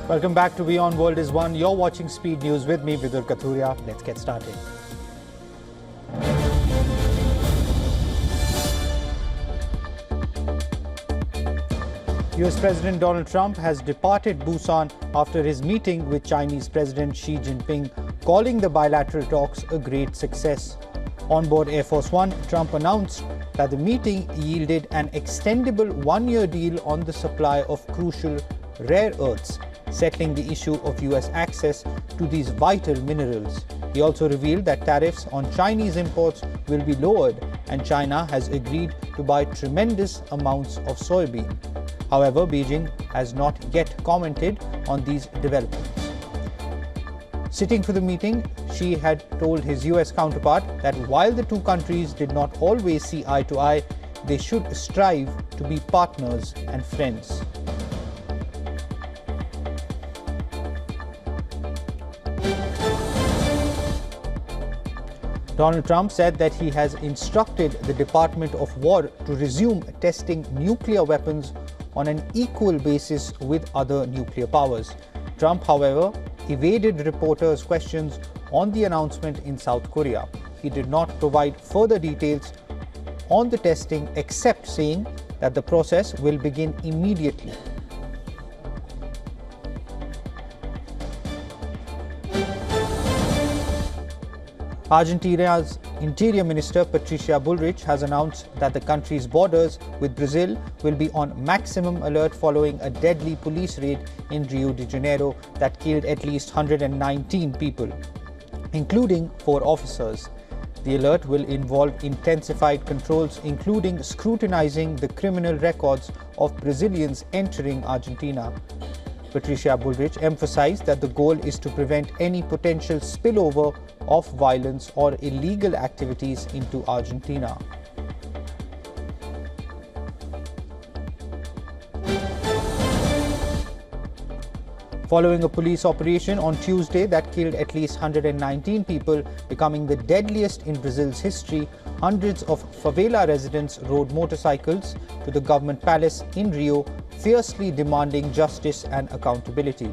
Welcome back to WION World is One. You're watching Speed News with me, Vidur Kathuria. Let's get started. US President Donald Trump has departed Busan after his meeting with Chinese President Xi Jinping, calling the bilateral talks a great success. On board Air Force One, Trump announced that the meeting yielded an extendable one-year deal on the supply of crucial rare earths, settling the issue of US access to these vital minerals. He also revealed that tariffs on Chinese imports will be lowered and China has agreed to buy tremendous amounts of soybean. However, Beijing has not yet commented on these developments. Sitting for the meeting, Xi had told his US counterpart that while the two countries did not always see eye to eye, they should strive to be partners and friends. Donald Trump said that he has instructed the Department of War to resume testing nuclear weapons on an equal basis with other nuclear powers. Trump, however, evaded reporters' questions on the announcement in South Korea. He did not provide further details on the testing except saying that the process will begin immediately. Argentina's Interior Minister Patricia Bullrich has announced that the country's borders with Brazil will be on maximum alert following a deadly police raid in Rio de Janeiro that killed at least 119 people, including 4 officers. The alert will involve intensified controls, including scrutinizing the criminal records of Brazilians entering Argentina. Patricia Bullrich emphasized that the goal is to prevent any potential spillover of violence or illegal activities into Argentina. Following a police operation on Tuesday that killed at least 119 people, becoming the deadliest in Brazil's history, hundreds of favela residents rode motorcycles to the government palace in Rio, fiercely demanding justice and accountability.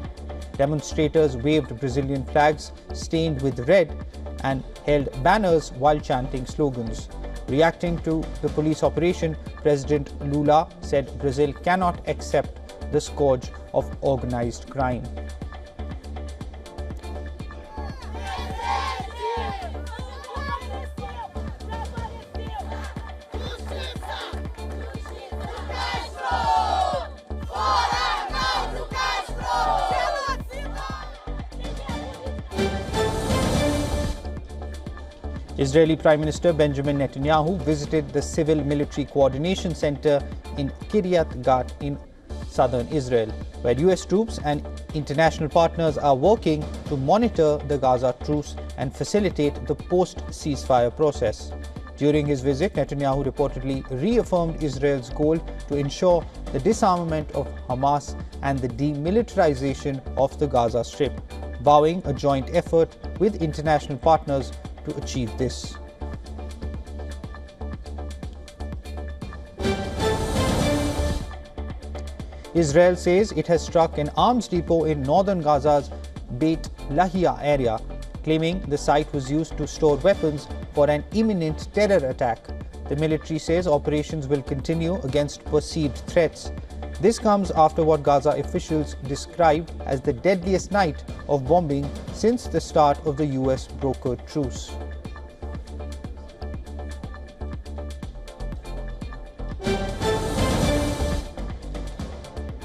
Demonstrators waved Brazilian flags stained with red and held banners while chanting slogans. Reacting to the police operation, President Lula said Brazil cannot accept the scourge of organized crime. Israeli Prime Minister Benjamin Netanyahu visited the Civil Military Coordination Center in Kiryat Gat in southern Israel, where US troops and international partners are working to monitor the Gaza truce and facilitate the post-ceasefire process. During his visit, Netanyahu reportedly reaffirmed Israel's goal to ensure the disarmament of Hamas and the demilitarization of the Gaza Strip, vowing a joint effort with international partners to achieve this. Israel says it has struck an arms depot in northern Gaza's Beit Lahia area, claiming the site was used to store weapons for an imminent terror attack. The military says operations will continue against perceived threats. This comes after what Gaza officials described as the deadliest night of bombing since the start of the US brokered truce.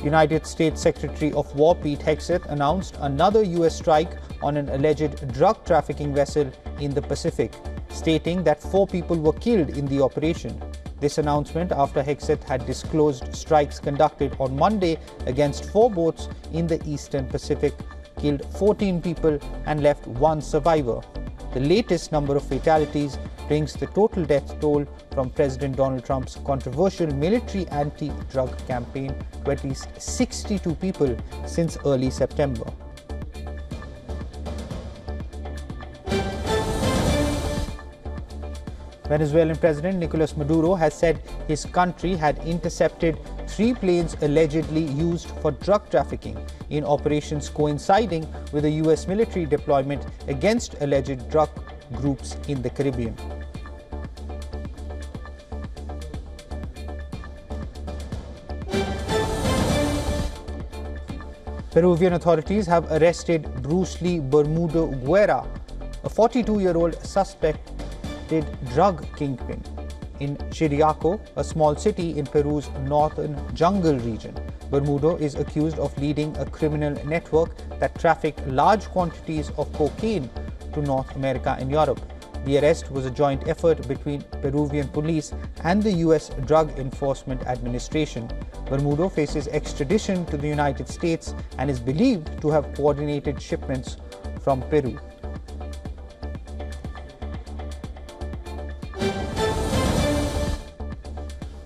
United States Secretary of War Pete Hegseth announced another US strike on an alleged drug trafficking vessel in the Pacific, stating that 4 people were killed in the operation. This announcement after Hegseth had disclosed strikes conducted on Monday against 4 boats in the eastern Pacific, killed 14 people and left 1 survivor. The latest number of fatalities brings the total death toll from President Donald Trump's controversial military anti-drug campaign to at least 62 people since early September. Venezuelan President Nicolas Maduro has said his country had intercepted 3 planes allegedly used for drug trafficking. in operations coinciding with a US military deployment against alleged drug groups in the Caribbean. Peruvian authorities have arrested Bruce Lee Bermudo Guerra, a 42-year-old suspected drug kingpin, in Chiriaco, a small city in Peru's northern jungle region. Bermudo is accused of leading a criminal network that trafficked large quantities of cocaine to North America and Europe. The arrest was a joint effort between Peruvian police and the US Drug Enforcement Administration. Bermudo faces extradition to the United States and is believed to have coordinated shipments from Peru.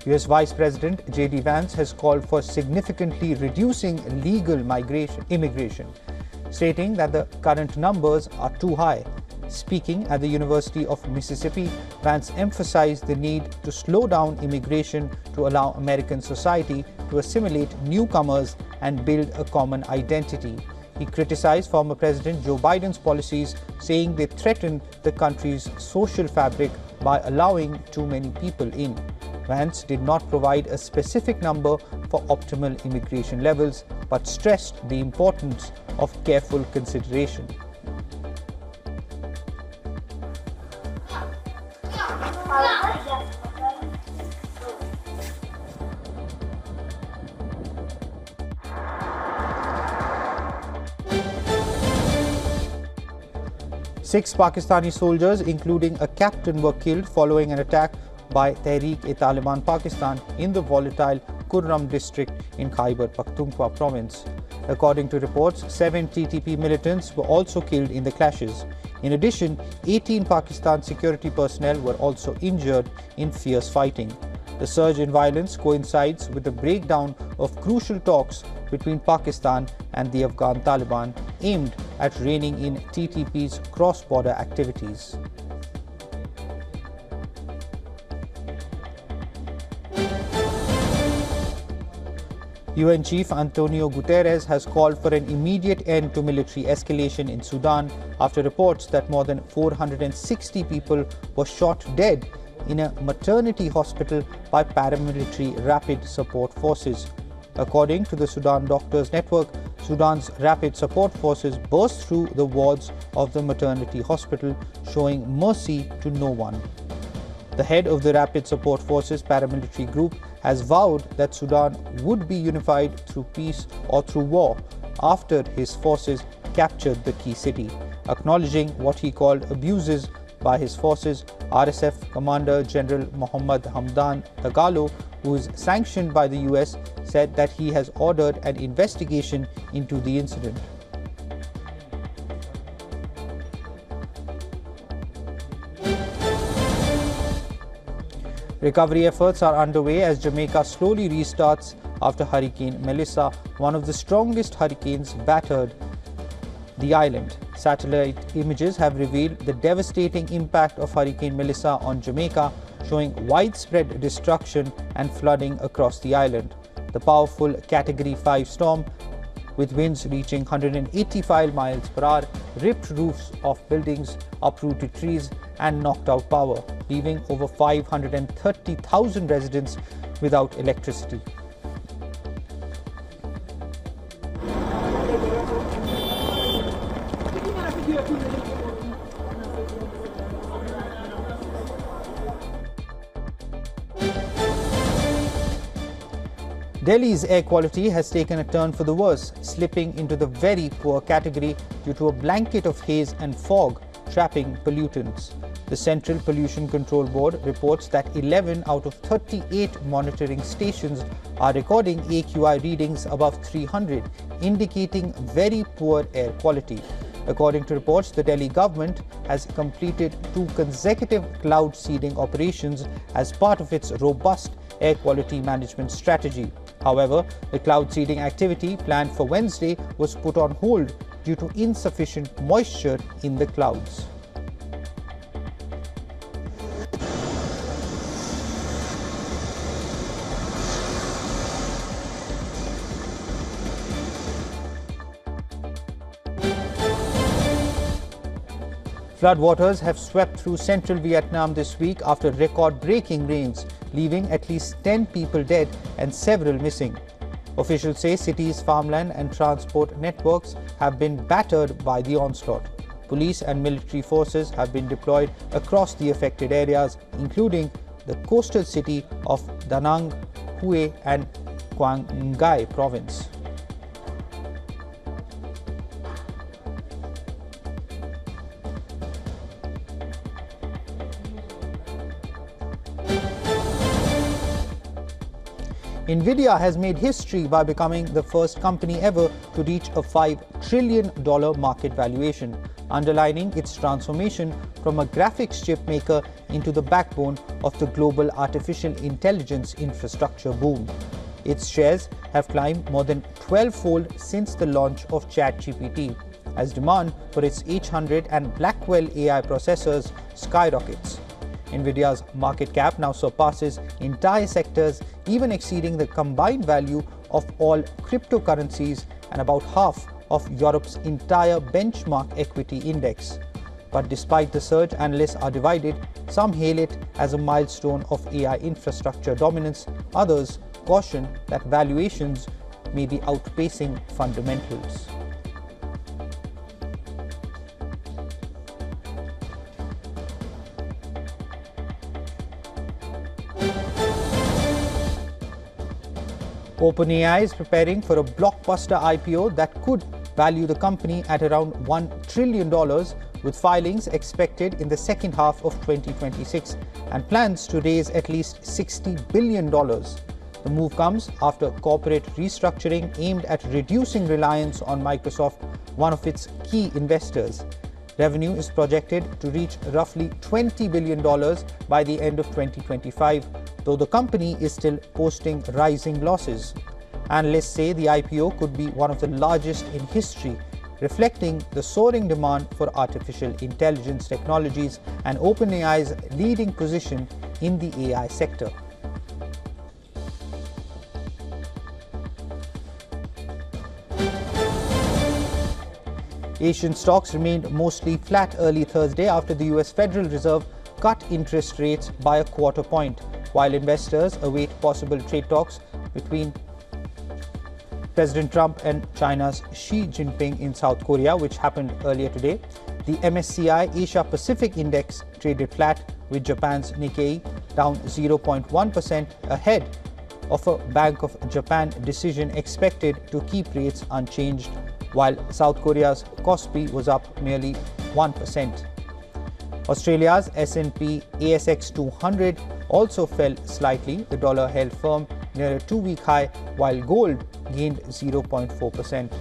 US Vice President J.D. Vance has called for significantly reducing legal immigration, stating that the current numbers are too high. Speaking at the University of Mississippi, Vance emphasized the need to slow down immigration to allow American society to assimilate newcomers and build a common identity. He criticized former President Joe Biden's policies, saying they threaten the country's social fabric by allowing too many people in. Vance did not provide a specific number for optimal immigration levels, but stressed the importance of careful consideration. Six Pakistani soldiers, including a captain, were killed following an attack by Tehreek-e-Taliban Pakistan in the volatile Kurram district in Khyber Pakhtunkhwa province. According to reports, 7 TTP militants were also killed in the clashes. In addition, 18 Pakistan security personnel were also injured in fierce fighting. The surge in violence coincides with the breakdown of crucial talks between Pakistan and the Afghan Taliban aimed at reining in TTP's cross-border activities. UN Chief Antonio Guterres has called for an immediate end to military escalation in Sudan after reports that more than 460 people were shot dead in a maternity hospital by paramilitary rapid support forces. According to the Sudan Doctors Network, Sudan's rapid support forces burst through the wards of the maternity hospital, showing mercy to no one. The head of the Rapid Support Forces paramilitary group has vowed that Sudan would be unified through peace or through war after his forces captured the key city. Acknowledging what he called abuses by his forces, RSF Commander General Mohammad Hamdan Dagalo, who is sanctioned by the US, said that he has ordered an investigation into the incident. Recovery efforts are underway as Jamaica slowly restarts after Hurricane Melissa, one of the strongest hurricanes, battered the island. Satellite images have revealed the devastating impact of Hurricane Melissa on Jamaica, showing widespread destruction and flooding across the island. The powerful Category 5 storm, with winds reaching 185 miles per hour, ripped roofs of buildings, uprooted trees, and knocked out power, leaving over 530,000 residents without electricity. Delhi's air quality has taken a turn for the worse, slipping into the very poor category due to a blanket of haze and fog trapping pollutants. The Central Pollution Control Board reports that 11 out of 38 monitoring stations are recording AQI readings above 300, indicating very poor air quality. According to reports, the Delhi government has completed 2 consecutive cloud seeding operations as part of its robust air quality management strategy. However, the cloud seeding activity planned for Wednesday was put on hold due to insufficient moisture in the clouds. Floodwaters have swept through central Vietnam this week after record-breaking rains, leaving at least 10 people dead and several missing. Officials say cities, farmland and transport networks have been battered by the onslaught. Police and military forces have been deployed across the affected areas, including the coastal city of Da Nang, Hue and Quang Ngai province. Nvidia has made history by becoming the first company ever to reach a $5 trillion market valuation, underlining its transformation from a graphics chip maker into the backbone of the global artificial intelligence infrastructure boom. Its shares have climbed more than 12-fold since the launch of ChatGPT, as demand for its H100 and Blackwell AI processors skyrockets. Nvidia's market cap now surpasses entire sectors, even exceeding the combined value of all cryptocurrencies and about half of Europe's entire benchmark equity index. But despite the surge, analysts are divided. Some hail it as a milestone of AI infrastructure dominance. Others caution that valuations may be outpacing fundamentals. OpenAI is preparing for a blockbuster IPO that could value the company at around $1 trillion, with filings expected in the second half of 2026 and plans to raise at least $60 billion. The move comes after corporate restructuring aimed at reducing reliance on Microsoft, one of its key investors. Revenue is projected to reach roughly $20 billion by the end of 2025, though the company is still posting rising losses. Analysts say the IPO could be one of the largest in history, reflecting the soaring demand for artificial intelligence technologies and OpenAI's leading position in the AI sector. Asian stocks remained mostly flat early Thursday after the US Federal Reserve cut interest rates by a quarter point, while investors await possible trade talks between President Trump and China's Xi Jinping in South Korea, which happened earlier today. The MSCI Asia Pacific Index traded flat, with Japan's Nikkei down 0.1% ahead of a Bank of Japan decision expected to keep rates unchanged, while South Korea's Kospi was up nearly 1%. Australia's S&P ASX 200 also fell slightly. The dollar held firm near a two-week high, while gold gained 0.4%.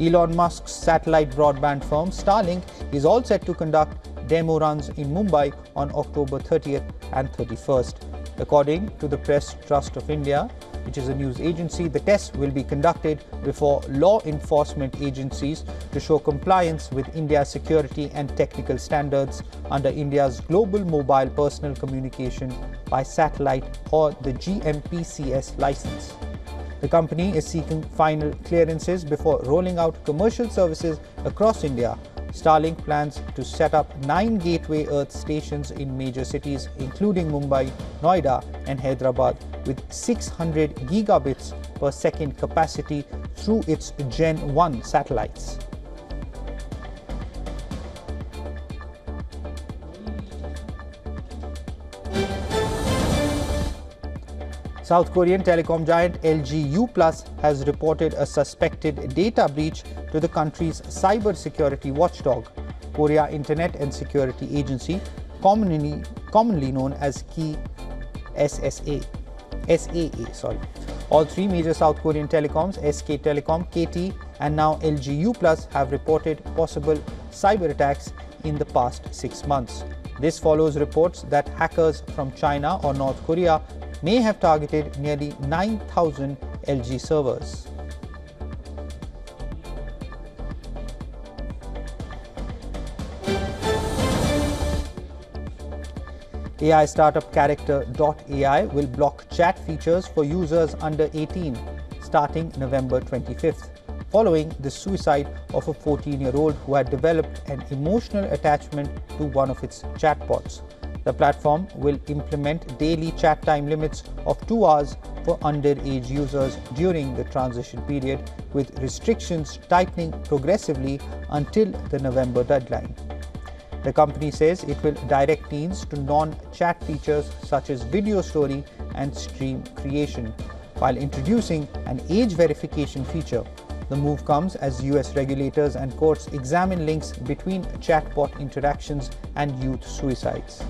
Elon Musk's satellite broadband firm Starlink is all set to conduct demo runs in Mumbai on October 30th and 31st. According to the Press Trust of India, which is a news agency, the tests will be conducted before law enforcement agencies to show compliance with India's security and technical standards under India's Global Mobile Personal Communication by Satellite, or the GMPCS license. The company is seeking final clearances before rolling out commercial services across India. Starlink plans to set up 9 gateway Earth stations in major cities, including Mumbai, Noida, and Hyderabad, with 600 gigabits per second capacity through its Gen 1 satellites. South Korean telecom giant LG U+ has reported a suspected data breach to the country's cybersecurity watchdog, Korea Internet and Security Agency, commonly known as SAA. All three major South Korean telecoms, SK Telecom, KT, and now LG U+, have reported possible cyber attacks in the past 6 months. This follows reports that hackers from China or North Korea may have targeted nearly 9,000 LG servers. AI startup Character.ai will block chat features for users under 18 starting November 25th, following the suicide of a 14-year-old who had developed an emotional attachment to one of its chatbots. The platform will implement daily chat time limits of 2 hours for underage users during the transition period, with restrictions tightening progressively until the November deadline. The company says it will direct teens to non-chat features such as video story and stream creation, while introducing an age verification feature. The move comes as US regulators and courts examine links between chatbot interactions and youth suicides.